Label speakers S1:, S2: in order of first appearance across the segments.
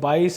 S1: 22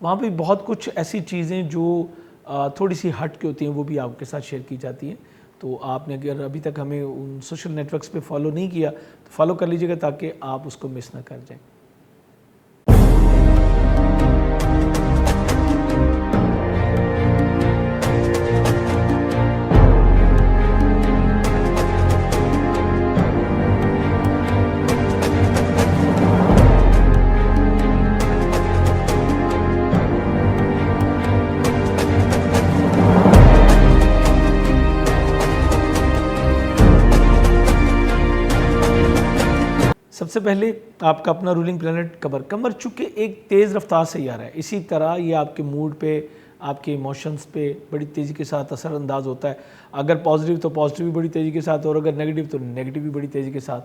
S1: وہاں پہ بہت کچھ ایسی چیزیں جو تھوڑی سی ہٹ کے ہوتی ہیں وہ بھی آپ کے ساتھ شیئر کی جاتی ہیں. تو آپ نے اگر ابھی تک ہمیں ان سوشل نیٹ ورکس پہ فالو نہیں کیا تو فالو کر لیجیے گا تاکہ آپ اس کو مس نہ کر جائیں. سب سے پہلے آپ کا اپنا رولنگ پلانٹ قمر چونکہ ایک تیز رفتار سیارہ ہے، اسی طرح یہ آپ کے موڈ پہ، آپ کے ایموشنز پہ بڑی تیزی کے ساتھ اثر انداز ہوتا ہے. اگر پازیٹیو تو پازیٹیو بھی بڑی تیزی کے ساتھ، اور اگر نیگیٹیو تو نیگیٹیو بھی بڑی تیزی کے ساتھ.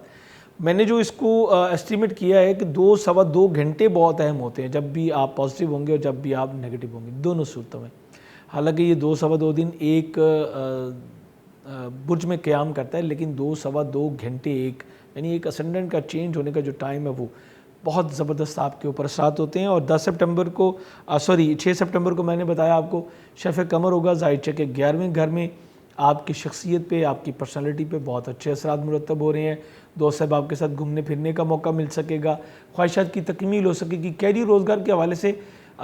S1: میں نے جو اس کو ایسٹیمیٹ کیا ہے کہ 2-2.25 گھنٹے بہت اہم ہوتے ہیں، جب بھی آپ پازیٹیو ہوں گے اور جب بھی آپ نیگیٹیو ہوں گے، دونوں صورتوں میں. حالانکہ یہ 2-2.25 دن ایک برج میں قیام کرتا ہے، لیکن 2-2.25 گھنٹے یعنی ایک اسینڈنٹ کا چینج ہونے کا جو ٹائم ہے وہ بہت زبردست آپ کے اوپر اثرات ہوتے ہیں. اور 6 سپٹمبر کو میں نے بتایا آپ کو شرف قمر ہوگا ذاہچہ کے 11ویں گھر میں. آپ کی شخصیت پہ، آپ کی پرسنالٹی پہ بہت اچھے اثرات مرتب ہو رہے ہیں. دوست صاحب آپ کے ساتھ گھومنے پھرنے کا موقع مل سکے گا، خواہشات کی تکمیل ہو سکے گی. کیریئر روزگار کے حوالے سے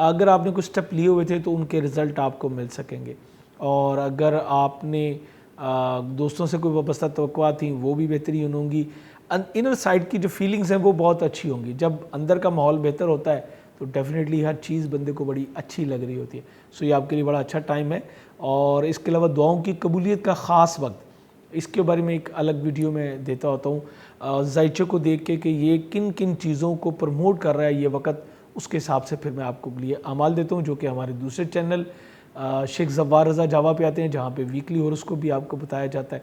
S1: اگر آپ نے کچھ سٹیپ لیے ہوئے تھے تو ان کے رزلٹ آپ کو مل سکیں گے. اور اگر آپ نے دوستوں سے کوئی وابستہ توقعات تھیں وہ بھی بہترین ہوں گی. انر سائڈ کی جو فیلنگز ہیں وہ بہت اچھی ہوں گی. جب اندر کا ماحول بہتر ہوتا ہے تو ڈیفینیٹلی ہر چیز بندے کو بڑی اچھی لگ رہی ہوتی ہے. سو یہ آپ کے لیے بڑا اچھا ٹائم ہے. اور اس کے علاوہ دعاؤں کی قبولیت کا خاص وقت، اس کے بارے میں ایک الگ ویڈیو میں دیتا ہوتا ہوں ذائچہ کو دیکھ کے کہ یہ کن کن چیزوں کو پروموٹ کر رہا ہے یہ وقت. اس کے حساب سے پھر میں آپ کو لیے اعمال دیتا ہوں جو کہ ہمارے دوسرے چینل شیخ زوار رضا جاوا پہ آتے ہیں، جہاں پہ ویکلی ہوراسکوپ بھی آپ کو بتایا جاتا ہے.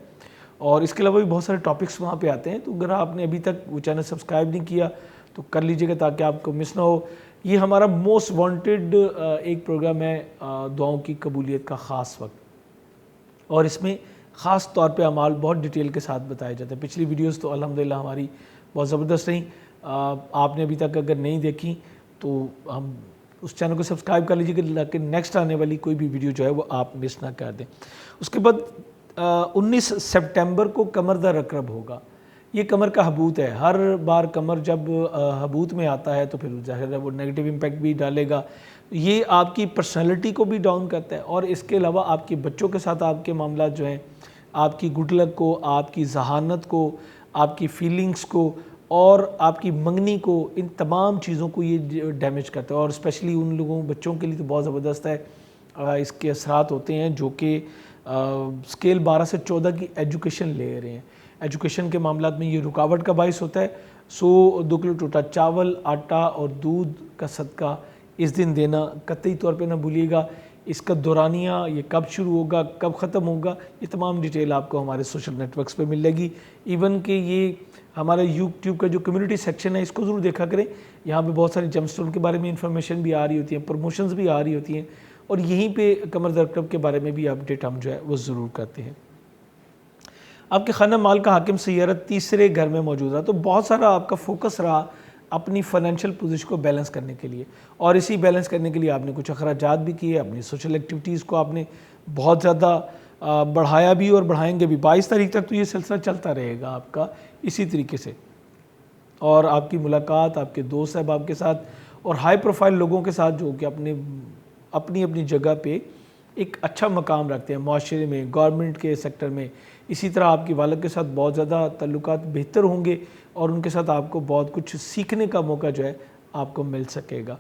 S1: اور اس کے علاوہ بھی بہت سارے ٹاپکس وہاں پہ آتے ہیں. تو اگر آپ نے ابھی تک وہ چینل سبسکرائب نہیں کیا تو کر لیجئے گا تاکہ آپ کو مس نہ ہو. یہ ہمارا موسٹ وانٹڈ ایک پروگرام ہے دعاؤں کی قبولیت کا خاص وقت، اور اس میں خاص طور پہ اعمال بہت ڈیٹیل کے ساتھ بتائے جاتے ہیں. پچھلی ویڈیوز تو الحمدللہ ہماری بہت زبردست رہیں. آپ نے ابھی تک اگر نہیں دیکھی تو ہم اس چینل کو سبسکرائب کر لیجیے گا تاکہ نیکسٹ آنے والی کوئی بھی ویڈیو جو ہے وہ آپ مس نہ کر دیں. اس کے بعد 19 سپٹمبر کو قمر دا رکرب ہوگا. یہ قمر کا حبوت ہے. ہر بار قمر جب حبوت میں آتا ہے تو پھر ظاہر ہے وہ نیگیٹو امپیکٹ بھی ڈالے گا. یہ آپ کی پرسنالٹی کو بھی ڈاؤن کرتا ہے، اور اس کے علاوہ آپ کے بچوں کے ساتھ آپ کے معاملات جو ہیں، آپ کی گڈ لک کو، آپ کی ذہانت کو، آپ کی فیلنگز کو اور آپ کی منگنی کو، ان تمام چیزوں کو یہ ڈیمیج کرتا ہے. اور اسپیشلی ان لوگوں بچوں کے لیے تو بہت زبردست ہے. اس کے اثرات ہوتے ہیں جو کہ اسکیل 12 سے 14 کی ایجوکیشن لے رہے ہیں. ایجوکیشن کے معاملات میں یہ رکاوٹ کا باعث ہوتا ہے. 2 کلو ٹوٹا چاول، آٹا اور دودھ کا صدقہ اس دن دینا قطعی طور پہ نہ بھولیے گا. اس کا دورانیہ یہ کب شروع ہوگا، کب ختم ہوگا، یہ تمام ڈیٹیل آپ کو ہمارے سوشل نیٹ ورکس پہ ملے گی. ایون کہ یہ ہمارے یوٹیوب کا جو کمیونٹی سیکشن ہے اس کو ضرور دیکھا کریں. یہاں پہ بہت ساری جم اسٹون کے بارے میں انفارمیشن بھی آ رہی ہوتی ہیں، پروموشنز بھی آ رہی ہوتی ہیں، اور یہیں پہ قمر دا رکرب کے بارے میں بھی اپڈیٹ ہم جو ہے وہ ضرور کرتے ہیں. آپ کے خانہ مال کا حاکم سیارہ تیسرے گھر میں موجود رہا تو بہت سارا آپ کا فوکس رہا اپنی فائنینشیل پوزیشن کو بیلنس کرنے کے لیے. اور اسی بیلنس کرنے کے لیے آپ نے کچھ اخراجات بھی کیے، اپنی سوشل ایکٹیویٹیز کو آپ نے بہت زیادہ بڑھایا بھی اور بڑھائیں گے بھی. 22 تاریخ تک تو یہ سلسلہ چلتا رہے گا آپ کا اسی طریقے سے. اور آپ کی ملاقات آپ کے دوست احباب کے ساتھ اور ہائی پروفائل لوگوں کے ساتھ جو کہ اپنی جگہ پہ ایک اچھا مقام رکھتے ہیں معاشرے میں، گورنمنٹ کے سیکٹر میں. اسی طرح آپ کی والد کے ساتھ بہت زیادہ تعلقات بہتر ہوں گے اور ان کے ساتھ آپ کو بہت کچھ سیکھنے کا موقع جو ہے آپ کو مل سکے گا.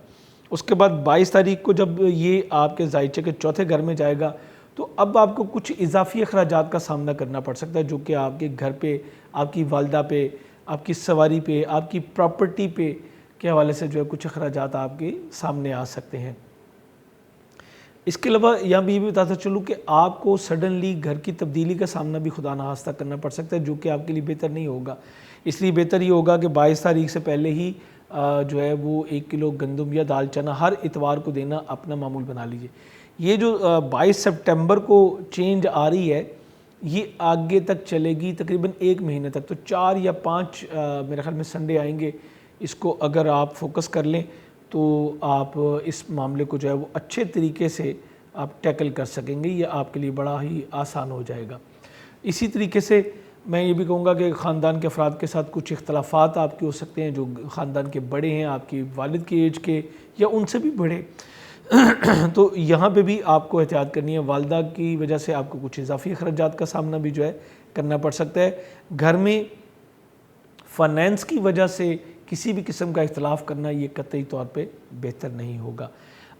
S1: اس کے بعد 22 تاریخ کو جب یہ آپ کے ذائچہ کے چوتھے گھر میں جائے گا تو اب آپ کو کچھ اضافی اخراجات کا سامنا کرنا پڑ سکتا ہے جو کہ آپ کے گھر پہ، آپ کی والدہ پہ، آپ کی سواری پہ، آپ کی پراپرٹی پہ کے حوالے سے جو ہے کچھ اخراجات آپ کے سامنے آ سکتے ہیں. اس کے علاوہ یہاں بھی یہ بھی بتاتا چلوں کہ آپ کو سڈنلی گھر کی تبدیلی کا سامنا بھی خدا نخواستہ کرنا پڑ سکتا ہے جو کہ آپ کے لیے بہتر نہیں ہوگا. اس لیے بہتر یہ ہوگا کہ 22 تاریخ سے پہلے ہی جو ہے وہ 1 کلو گندم یا دال چنا ہر اتوار کو دینا اپنا معمول بنا لیجئے. یہ جو 22 سپٹمبر کو چینج آ رہی ہے یہ آگے تک چلے گی تقریباً 1 مہینے تک. تو 4 یا 5 میرے خیال میں سنڈے آئیں گے. اس کو اگر آپ فوکس کر لیں تو آپ اس معاملے کو جو ہے وہ اچھے طریقے سے آپ ٹیکل کر سکیں گے، یہ آپ کے لیے بڑا ہی آسان ہو جائے گا۔ اسی طریقے سے میں یہ بھی کہوں گا کہ خاندان کے افراد کے ساتھ کچھ اختلافات آپ کے ہو سکتے ہیں، جو خاندان کے بڑے ہیں، آپ کی والد کی ایج کے یا ان سے بھی بڑے، تو یہاں پہ بھی آپ کو احتیاط کرنی ہے۔ والدہ کی وجہ سے آپ کو کچھ اضافی اخراجات کا سامنا بھی جو ہے کرنا پڑ سکتا ہے۔ گھر میں فائنینس کی وجہ سے کسی بھی قسم کا اختلاف کرنا یہ قطعی طور پہ بہتر نہیں ہوگا۔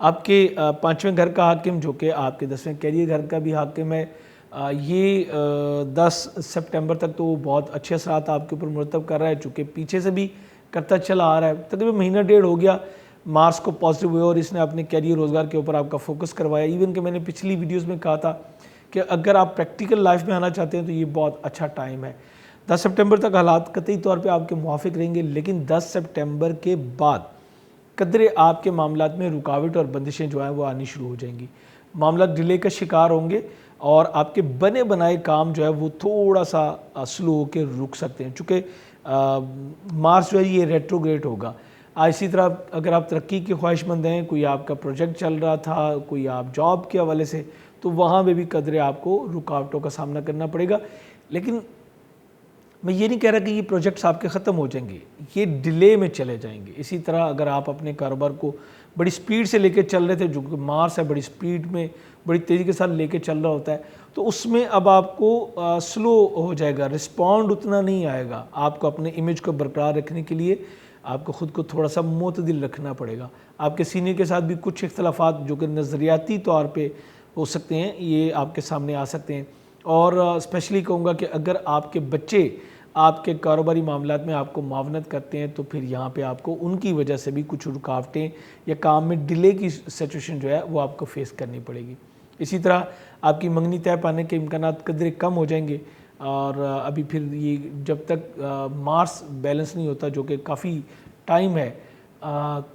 S1: آپ کے 5ویں گھر کا حاکم جو کہ آپ کے 10ویں کیریئر گھر کا بھی حاکم ہے، یہ 10 سپٹمبر تک تو بہت اچھے اثرات آپ کے اوپر مرتب کر رہا ہے، چونکہ پیچھے سے بھی کرتا چلا آ رہا ہے۔ تقریباً مہینہ ڈیڑھ ہو گیا مارس کو پازیٹیو ہوئے اور اس نے اپنے کیریئر روزگار کے اوپر آپ کا فوکس کروایا۔ ایون کہ میں نے پچھلی ویڈیوز میں کہا تھا کہ اگر آپ پریکٹیکل لائف میں آنا چاہتے ہیں تو یہ بہت اچھا ٹائم ہے۔ 10 سپٹمبر تک حالات قطعی طور پہ آپ کے موافق رہیں گے، لیکن 10 سپٹمبر کے بعد قدرے آپ کے معاملات میں رکاوٹ اور بندشیں جو ہیں وہ آنی شروع ہو جائیں گی۔ معاملات ڈیلے کا شکار ہوں گے اور آپ کے بنے بنائے کام جو ہے وہ تھوڑا سا سلو ہو کے رک سکتے ہیں، چونکہ مارس جو ہے یہ ریٹروگریڈ ہوگا۔ اسی طرح اگر آپ ترقی کے خواہش مند ہیں، کوئی آپ کا پروجیکٹ چل رہا تھا، کوئی آپ جاب کے حوالے سے، تو وہاں پہ بھی قدرے آپ کو رکاوٹوں کا سامنا کرنا پڑے گا۔ لیکن میں یہ نہیں کہہ رہا کہ یہ پروجیکٹس آپ کے ختم ہو جائیں گے، یہ ڈیلے میں چلے جائیں گے۔ اسی طرح اگر آپ اپنے کاروبار کو بڑی سپیڈ سے لے کے چل رہے تھے، جو کہ مارس ہے بڑی سپیڈ میں بڑی تیزی کے ساتھ لے کے چل رہا ہوتا ہے، تو اس میں اب آپ کو سلو ہو جائے گا، رسپونڈ اتنا نہیں آئے گا۔ آپ کو اپنے امیج کو برقرار رکھنے کے لیے آپ کو خود کو تھوڑا سا معتدل رکھنا پڑے گا۔ آپ کے سینئر کے ساتھ بھی کچھ اختلافات جو کہ نظریاتی طور پہ ہو سکتے ہیں، یہ آپ کے سامنے آ سکتے ہیں۔ اور اسپیشلی کہوں گا کہ اگر آپ کے بچے آپ کے کاروباری معاملات میں آپ کو معاونت کرتے ہیں تو پھر یہاں پہ آپ کو ان کی وجہ سے بھی کچھ رکاوٹیں یا کام میں ڈیلے کی سچویشن جو ہے وہ آپ کو فیس کرنی پڑے گی۔ اسی طرح آپ کی منگنی طے پانے کے امکانات قدرے کم ہو جائیں گے، اور ابھی پھر یہ جب تک مارس بیلنس نہیں ہوتا، جو کہ کافی ٹائم ہے،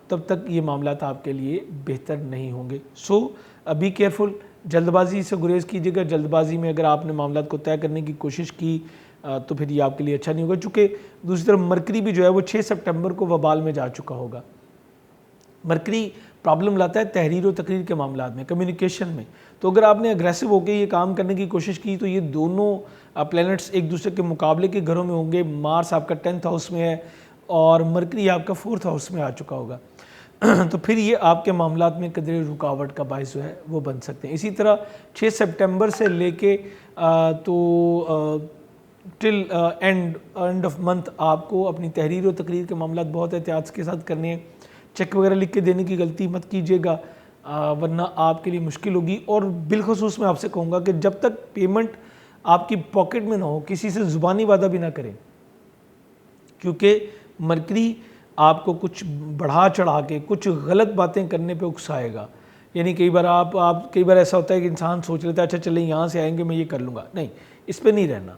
S1: تب تک یہ معاملات آپ کے لیے بہتر نہیں ہوں گے۔ سو بی کیئرفل، جلد بازی سے گریز کیجیے گا۔ جلد بازی میں اگر آپ نے معاملات کو طے کرنے کی کوشش کی تو پھر یہ آپ کے لیے اچھا نہیں ہوگا، چونکہ دوسری طرف مرکری بھی جو ہے وہ 6 سپٹمبر کو وبال میں جا چکا ہوگا۔ مرکری پرابلم لاتا ہے تحریر و تقریر کے معاملات میں، کمیونیکیشن میں۔ تو اگر آپ نے اگریسو ہو کے یہ کام کرنے کی کوشش کی تو یہ دونوں پلینٹس ایک دوسرے کے مقابلے کے گھروں میں ہوں گے۔ مارس آپ کا 10th ہاؤس میں ہے اور مرکری آپ کا 4th ہاؤس میں آ چکا ہوگا، تو پھر یہ آپ کے معاملات میں قدرے رکاوٹ کا باعث جو ہے وہ بن سکتے ہیں۔ اسی طرح 6 سپٹمبر سے لے کے تو ٹل اینڈ آف منتھ آپ کو اپنی تحریر و تقریر کے معاملات بہت احتیاط کے ساتھ کرنے ہیں۔ چیک وغیرہ لکھ کے دینے کی غلطی مت کیجیے گا، ورنہ آپ کے لیے مشکل ہوگی۔ اور بالخصوص میں آپ سے کہوں گا کہ جب تک پیمنٹ آپ کی پاکٹ میں نہ ہو، کسی سے زبانی وعدہ بھی نہ کریں، کیونکہ مرکری آپ کو کچھ بڑھا چڑھا کے کچھ غلط باتیں کرنے پہ اکسائے گا۔ یعنی کئی بار ایسا ہوتا ہے کہ انسان سوچ لیتا ہے اچھا چلیں یہاں سے آئیں گے میں یہ کر لوں گا، نہیں، اس پہ نہیں رہنا،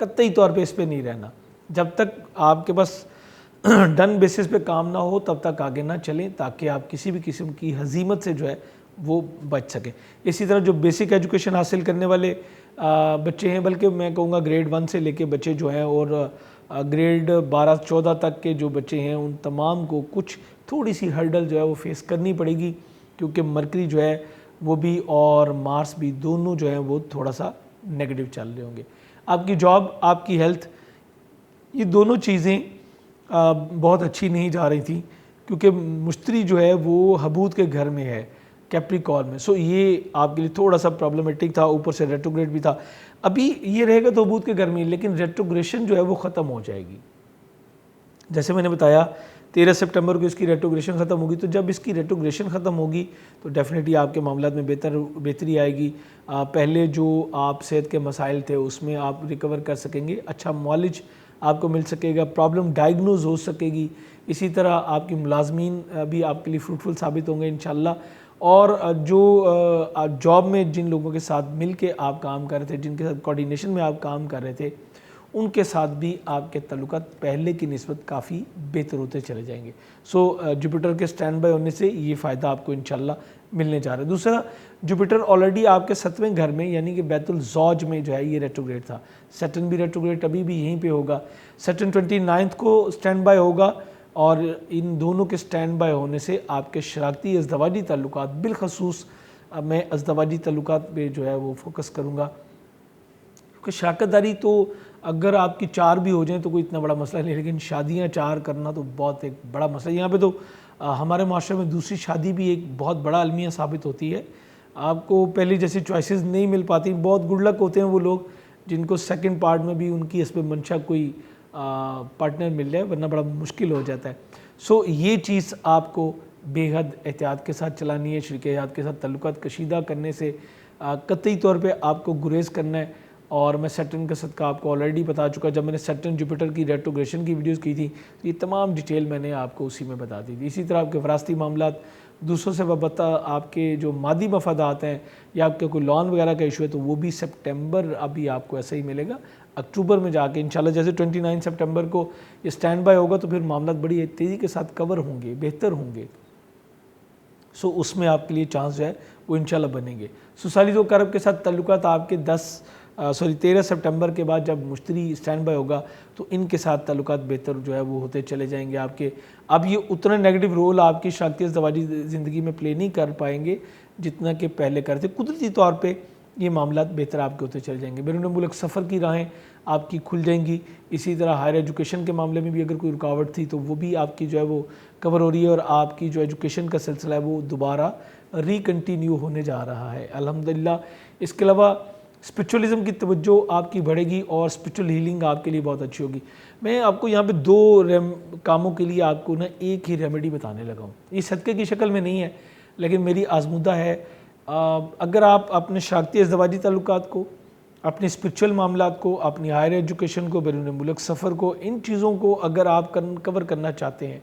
S1: قطعی طور پہ اس پہ نہیں رہنا۔ جب تک آپ کے پاس ڈن بیسس پہ کام نہ ہو تب تک آگے نہ چلیں، تاکہ آپ کسی بھی قسم کی ہزیمت سے جو ہے وہ بچ سکیں۔ اسی طرح جو بیسک ایجوکیشن حاصل کرنے والے بچے ہیں، بلکہ میں کہوں گا گریڈ 1 سے لے کے بچے جو ہیں اور گریڈ 12-14 تک کے جو بچے ہیں، ان تمام کو کچھ تھوڑی سی ہرڈل جو ہے وہ فیس کرنی پڑے گی، کیونکہ مرکری جو ہے وہ بھی اور مارس بھی دونوں جو ہیں وہ تھوڑا سا نیگیٹو چل رہے ہوں گے۔ آپ کی جاب، آپ کی ہیلتھ، یہ دونوں چیزیں بہت اچھی نہیں جا رہی تھیں، کیونکہ مشتری جو ہے وہ حبود کے گھر میں ہے، کیپریکارن میں، سو یہ آپ کے لیے تھوڑا سا پرابلمٹک تھا، اوپر سے ریٹروگریڈ بھی تھا۔ ابھی یہ رہے گا تو حبود کے گھر میں، لیکن ریٹروگریشن جو ہے وہ ختم ہو جائے گی۔ جیسے میں نے بتایا 13 سپٹمبر کو اس کی ریٹروگریشن ختم ہوگی، تو جب اس کی ریٹروگریشن ختم ہوگی تو ڈیفینیٹلی آپ کے معاملات میں بہتری آئے گی۔ پہلے جو آپ صحت کے مسائل تھے اس میں آپ ریکور کر سکیں گے، اچھا معالج آپ کو مل سکے گا، پرابلم ڈائگنوز ہو سکے گی۔ اسی طرح آپ کی ملازمین بھی آپ کے لیے فروٹفل ثابت ہوں گے انشاءاللہ۔ اور جو جاب میں جن لوگوں کے ساتھ مل کے آپ کام کر رہے تھے، جن کے ساتھ کوارڈینیشن میں آپ کام کر رہے تھے، ان کے ساتھ بھی آپ کے تعلقات پہلے کی نسبت کافی بہتر ہوتے چلے جائیں گے۔ سو جوپیٹر کے سٹینڈ بائی ہونے سے یہ فائدہ آپ کو انشاءاللہ ملنے جا رہا ہے۔ دوسرا، جوپیٹر آلریڈی آپ کے 7ویں گھر میں یعنی کہ بیت الزوج میں جو ہے یہ ریٹروگریڈ تھا۔ سیٹرن بھی ریٹروگریڈ ابھی بھی یہیں پہ ہوگا۔ سیٹرن 29 کو سٹینڈ بائی ہوگا اور ان دونوں کے سٹینڈ بائی ہونے سے آپ کے شراکتی ازدواجی تعلقات، بالخصوص میں ازدواجی تعلقات پہ جو ہے وہ فوکس کروں گا، کیونکہ شراکت داری تو اگر آپ کی 4 بھی ہو جائیں تو کوئی اتنا بڑا مسئلہ نہیں، لیکن شادیاں 4 کرنا تو بہت ایک بڑا مسئلہ ہے۔ یہاں پہ تو ہمارے معاشرے میں دوسری شادی بھی ایک بہت بڑا المیہ ثابت ہوتی ہے۔ آپ کو پہلی جیسی چوائسیز نہیں مل پاتی، بہت گڈ لک ہوتے ہیں وہ لوگ جن کو سیکنڈ پارٹ میں بھی ان کی حسب منشا کوئی پارٹنر مل جائے، ورنہ بڑا مشکل ہو جاتا ہے۔ سو یہ چیز آپ کو بے حد احتیاط کے ساتھ چلانی ہے۔ شریک حیات کے ساتھ تعلقات کشیدہ کرنے سے قطعی طور پہ آپ کو گریز کرنا ہے۔ اور میں سیٹرن کا صدقہ آپ کو آلریڈی بتا چکا، جب میں نے سیٹرن جوپیٹر کی ریٹروگریشن کی ویڈیوز کی تھی تو یہ تمام ڈیٹیل میں نے آپ کو اسی میں بتا دی تھی۔ اسی طرح آپ کے وراثتی معاملات، دوسروں سے وابستہ آپ کے جو مادی مفادات ہیں یا آپ کے کوئی لون وغیرہ کا ایشو ہے تو وہ بھی سپٹمبر ابھی آپ کو ایسا ہی ملے گا۔ اکتوبر میں جا کے انشاءاللہ جیسے 29 سپٹمبر کو یہ سٹینڈ بائی ہوگا تو پھر معاملات بڑی تیزی کے ساتھ کور ہوں گے، بہتر ہوں گے۔ سو اس میں آپ کے لیے چانس جو ہے وہ انشاءاللہ بنیں گے۔ سالی ذو القرب کے ساتھ تعلقات آپ کے 13 سپٹمبر کے بعد جب مشتری سٹینڈ بائی ہوگا تو ان کے ساتھ تعلقات بہتر جو ہے وہ ہوتے چلے جائیں گے آپ کے۔ اب یہ اتنا نیگیٹو رول آپ کی شراکتی ازدواجی زندگی میں پلے نہیں کر پائیں گے جتنا کہ پہلے کرتے۔ قدرتی طور پہ یہ معاملات بہتر آپ کے ہوتے چلے جائیں گے۔ بیرون ملک سفر کی راہیں آپ کی کھل جائیں گی۔ اسی طرح ہائر ایجوکیشن کے معاملے میں بھی اگر کوئی رکاوٹ تھی تو وہ بھی آپ کی جو ہے وہ کور ہو رہی ہے، اور آپ کی جو ایجوکیشن کا سلسلہ ہے وہ دوبارہ ریکنٹینیو ہونے جا رہا ہے الحمدللہ۔ اس کے علاوہ اسپرچولیزم کی توجہ آپ کی بڑھے گی اور اسپرچول ہیلنگ آپ کے لیے بہت اچھی ہوگی۔ میں آپ کو یہاں پہ 2 کاموں کے لیے آپ کو ایک ہی ریمیڈی بتانے لگا ہوں۔ یہ صدقے کی شکل میں نہیں ہے لیکن میری آزمودہ ہے۔ اگر آپ اپنے شراکتی ازدواجی تعلقات کو، اپنے اسپرچول معاملات کو، اپنی ہائر ایجوکیشن کو، بیرون ملک سفر کو، ان چیزوں کو اگر آپ کور کرنا چاہتے ہیں،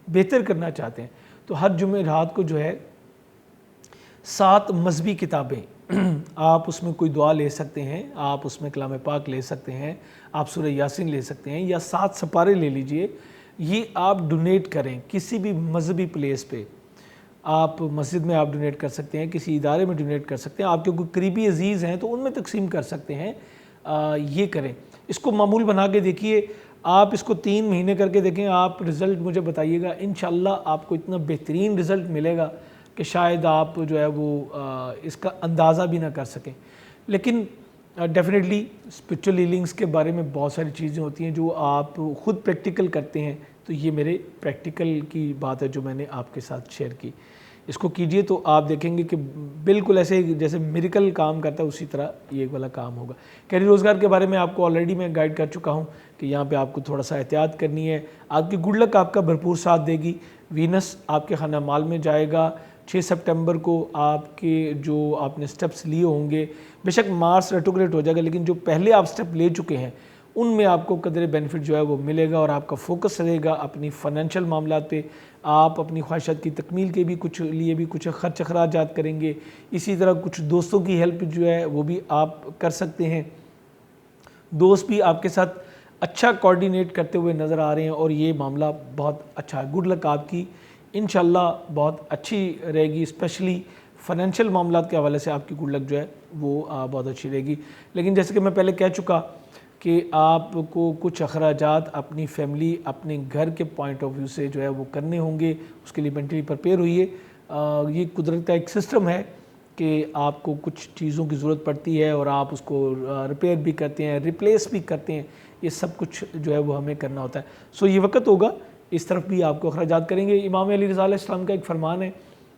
S1: بہتر کرنا چاہتے ہیں تو ہر جمعرات کو جو ہے 7 مذہبی کتابیں آپ اس میں کوئی دعا لے سکتے ہیں، آپ اس میں کلام پاک لے سکتے ہیں، آپ سورہ یاسین لے سکتے ہیں، یا 7 سپارے لے لیجئے۔ یہ آپ ڈونیٹ کریں کسی بھی مذہبی پلیس پہ، آپ مسجد میں آپ ڈونیٹ کر سکتے ہیں، کسی ادارے میں ڈونیٹ کر سکتے ہیں، آپ کے کوئی قریبی عزیز ہیں تو ان میں تقسیم کر سکتے ہیں۔ یہ کریں، اس کو معمول بنا کے دیکھیے، آپ اس کو 3 مہینے کر کے دیکھیں، آپ رزلٹ مجھے بتائیے گا۔ انشاءاللہ آپ کو اتنا بہترین رزلٹ ملے گا کہ شاید آپ جو ہے وہ اس کا اندازہ بھی نہ کر سکیں۔ لیکن ڈیفینیٹلی اسپرچول ہیلنگس کے بارے میں بہت ساری چیزیں ہوتی ہیں جو آپ خود پریکٹیکل کرتے ہیں، تو یہ میرے پریکٹیکل کی بات ہے جو میں نے آپ کے ساتھ شیئر کی۔ اس کو کیجئے تو آپ دیکھیں گے کہ بالکل ایسے جیسے میریکل کام کرتا ہے اسی طرح یہ والا کام ہوگا۔ کیریئر روزگار کے بارے میں آپ کو آلریڈی میں گائیڈ کر چکا ہوں کہ یہاں پہ آپ کو تھوڑا سا احتیاط کرنی ہے۔ آپ کی گڈ لک آپ کا بھرپور ساتھ دے گی۔ وینس آپ کے خانہ مال میں جائے گا 6 سپٹمبر کو۔ آپ کے جو آپ نے سٹیپس لیے ہوں گے، بے شک مارس ریٹروگریڈ ہو جائے گا لیکن جو پہلے آپ سٹیپ لے چکے ہیں ان میں آپ کو قدر بینیفٹ جو ہے وہ ملے گا، اور آپ کا فوکس رہے گا اپنی فائنینشیل معاملات پہ۔ آپ اپنی خواہشات کی تکمیل کے بھی کچھ خرچ اخراجات کریں گے۔ اسی طرح کچھ دوستوں کی ہیلپ جو ہے وہ بھی آپ کر سکتے ہیں۔ دوست بھی آپ کے ساتھ اچھا کوارڈینیٹ کرتے ہوئے نظر آ رہے ہیں اور یہ معاملہ بہت اچھا ہے۔ گڈ لک آپ کی انشاءاللہ بہت اچھی رہے گی، اسپیشلی فائنینشیل معاملات کے حوالے سے آپ کی گڈ لک جو ہے وہ بہت اچھی رہے گی۔ لیکن جیسے کہ میں پہلے کہہ چکا کہ آپ کو کچھ اخراجات اپنی فیملی، اپنے گھر کے پوائنٹ آف ویو سے جو ہے وہ کرنے ہوں گے، اس کے لیے مینٹلی پریپیئر ہوئیے۔ یہ قدرت کا ایک سسٹم ہے کہ آپ کو کچھ چیزوں کی ضرورت پڑتی ہے اور آپ اس کو ریپیئر بھی کرتے ہیں، ریپلیس بھی کرتے ہیں، یہ سب کچھ جو ہے وہ ہمیں کرنا ہوتا ہے۔ سو یہ وقت ہوگا اس طرف بھی آپ کو اخراجات کریں گے۔ امام علی رضا علیہ السلام کا ایک فرمان ہے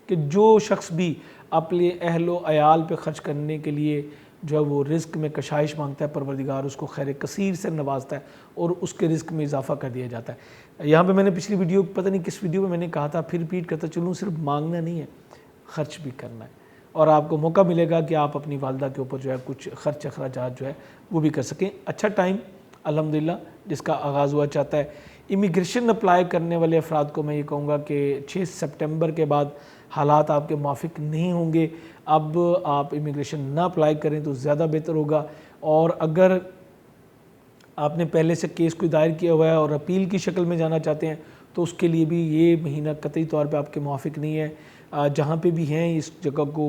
S1: کہ جو شخص بھی اپنے اہل و عیال پہ خرچ کرنے کے لیے جو ہے وہ رزق میں کشائش مانگتا ہے، پروردگار اس کو خیر کثیر سے نوازتا ہے اور اس کے رزق میں اضافہ کر دیا جاتا ہے۔ یہاں پہ میں نے پچھلی ویڈیو، پتہ نہیں کس ویڈیو میں میں نے کہا تھا، پھر ریپیٹ کرتا چلوں، صرف مانگنا نہیں ہے، خرچ بھی کرنا ہے، اور آپ کو موقع ملے گا کہ آپ اپنی والدہ کے اوپر جو ہے کچھ خرچ اخراجات جو ہے وہ بھی کر سکیں۔ اچھا ٹائم الحمدللہ جس کا آغاز ہوا چاہتا ہے۔ امیگریشن اپلائی کرنے والے افراد کو میں یہ کہوں گا کہ 6 سپٹمبر کے بعد حالات آپ کے موافق نہیں ہوں گے۔ اب آپ امیگریشن نہ اپلائی کریں تو زیادہ بہتر ہوگا، اور اگر آپ نے پہلے سے کیس کو دائر کیا ہوا ہے اور اپیل کی شکل میں جانا چاہتے ہیں تو اس کے لیے بھی یہ مہینہ قطعی طور پہ آپ کے موافق نہیں ہے۔ جہاں پہ بھی ہیں اس جگہ کو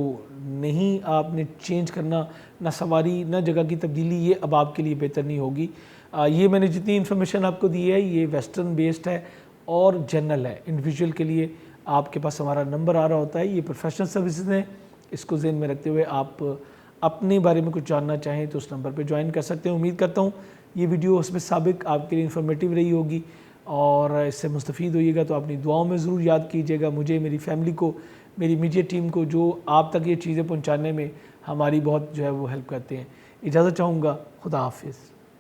S1: نہیں آپ نے چینج کرنا، نہ سواری نہ جگہ کی تبدیلی، یہ اب آپ کے لیے بہتر نہیں ہوگی۔ یہ میں نے جتنی انفارمیشن آپ کو دی ہے یہ ویسٹرن بیسڈ ہے، اور جنرل ہے. انڈیویجول کے لیے آپ کے پاس ہمارا نمبر آ رہا ہوتا ہے. یہ پروفیشنل سروسز ہیں, اس کو ذہن میں رکھتے ہوئے آپ اپنے بارے میں کچھ جاننا چاہیں تو اس نمبر پہ جوائن کر سکتے ہیں. امید کرتا ہوں یہ ویڈیو اس میں سابق آپ کے لیے انفارمیٹیو رہی ہوگی اور اس سے مستفید ہوئیے گا. تو اپنی دعاؤں میں ضرور یاد کیجیے گا مجھے, میری فیملی کو, میری میڈیا ٹیم کو, جو آپ تک یہ چیزیں پہنچانے میں ہماری بہت جو ہے وہ ہیلپ کرتے ہیں. اجازت چاہوں گا. خدا حافظ.